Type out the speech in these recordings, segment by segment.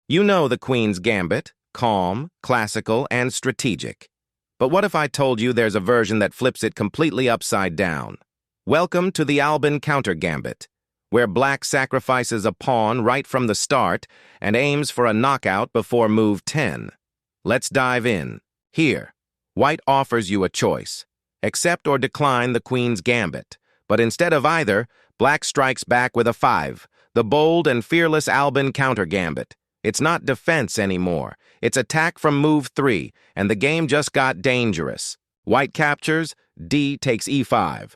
You know the Queen's Gambit, calm, classical, and strategic. But what if I told you there's a version that flips it completely upside down? Welcome to the Albin Countergambit, where Black sacrifices a pawn right from the start and aims for a knockout before move 10. Let's dive in. Here, White offers you a choice. Accept or decline the Queen's Gambit. But instead of either, Black strikes back with a 5, the bold and fearless Albin Countergambit. It's not defense anymore. It's attack from move 3, and the game just got dangerous. White captures, D takes e5.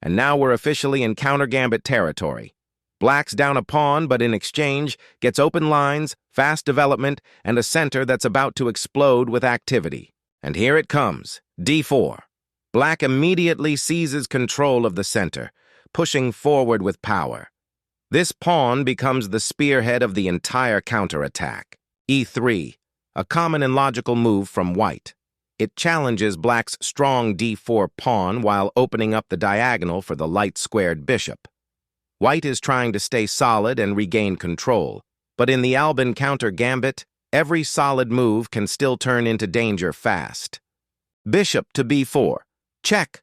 And now we're officially in Countergambit territory. Black's down a pawn, but in exchange, gets open lines, fast development, and a center that's about to explode with activity. And here it comes, d4. Black immediately seizes control of the center, pushing forward with power. This pawn becomes the spearhead of the entire counterattack. e3, a common and logical move from White. It challenges Black's strong d4 pawn while opening up the diagonal for the light-squared bishop. White is trying to stay solid and regain control, but in the Albin Countergambit, every solid move can still turn into danger fast. Bishop to b4, check.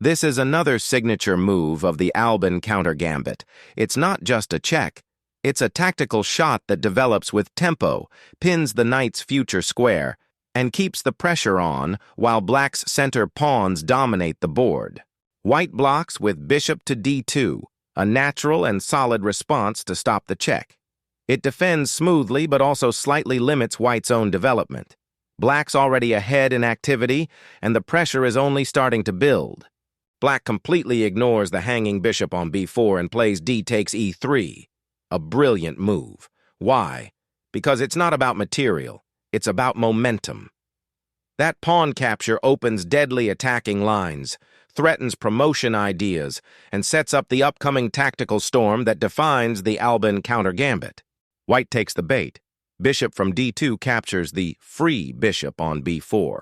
This is another signature move of the Albin Countergambit. It's not just a check, it's a tactical shot that develops with tempo, pins the knight's future square, and keeps the pressure on while Black's center pawns dominate the board. White blocks with bishop to d2, a natural and solid response to stop the check. It defends smoothly but also slightly limits White's own development. Black's already ahead in activity, and the pressure is only starting to build. Black completely ignores the hanging bishop on b4 and plays d takes e3. A brilliant move. Why? Because it's not about material, it's about momentum. That pawn capture opens deadly attacking lines, threatens promotion ideas, and sets up the upcoming tactical storm that defines the Albin Countergambit. White takes the bait. Bishop from d2 captures the free bishop on b4.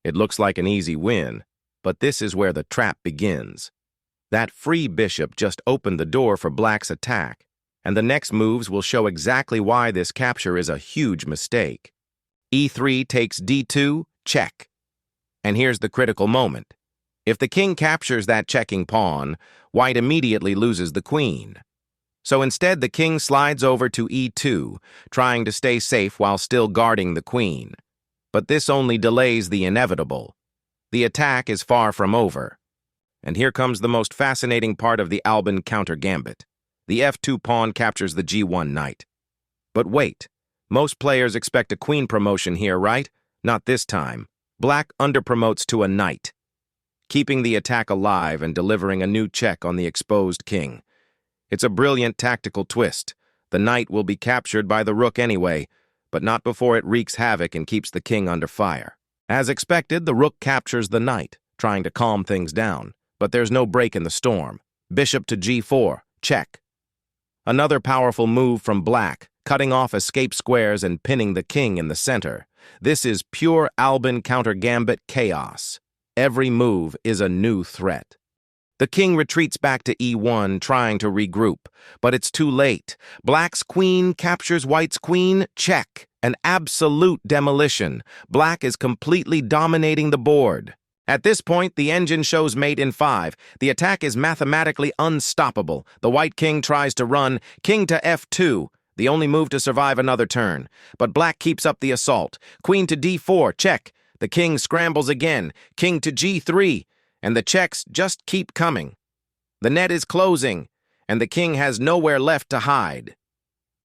It looks like an easy win, but this is where the trap begins. That free bishop just opened the door for Black's attack, and the next moves will show exactly why this capture is a huge mistake. e3 takes d2, check. And here's the critical moment. If the king captures that checking pawn, White immediately loses the queen. So instead, the king slides over to e2, trying to stay safe while still guarding the queen. But this only delays the inevitable. The attack is far from over. And here comes the most fascinating part of the Albin Countergambit. The f2 pawn captures the g1 knight. But wait, most players expect a queen promotion here, right? Not this time. Black underpromotes to a knight, keeping the attack alive and delivering a new check on the exposed king. It's a brilliant tactical twist. The knight will be captured by the rook anyway, but not before it wreaks havoc and keeps the king under fire. As expected, the rook captures the knight, trying to calm things down, but there's no break in the storm. Bishop to g4, check. Another powerful move from Black, cutting off escape squares and pinning the king in the center. This is pure Albin Countergambit chaos. Every move is a new threat. The king retreats back to e1, trying to regroup, but it's too late. Black's queen captures White's queen, check. An absolute demolition. Black is completely dominating the board. At this point, the engine shows mate in 5. The attack is mathematically unstoppable. The White king tries to run, king to f2, the only move to survive another turn. But Black keeps up the assault. Queen to d4, check. The king scrambles again, king to g3, and the checks just keep coming. The net is closing, and the king has nowhere left to hide.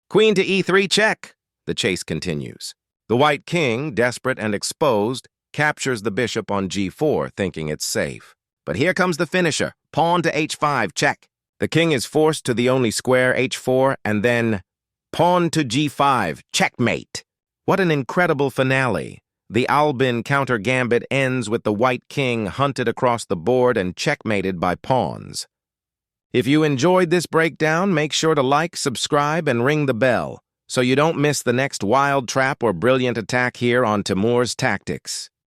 Queen to e3, check. The chase continues. The White king, desperate and exposed, captures the bishop on g4, thinking it's safe. But here comes the finisher, pawn to h5, check. The king is forced to the only square, h4, and then pawn to g5, checkmate. What an incredible finale. The Albin Countergambit ends with the White king hunted across the board and checkmated by pawns. If you enjoyed this breakdown, make sure to like, subscribe, and ring the bell, so you don't miss the next wild trap or brilliant attack here on Timur's Tactics.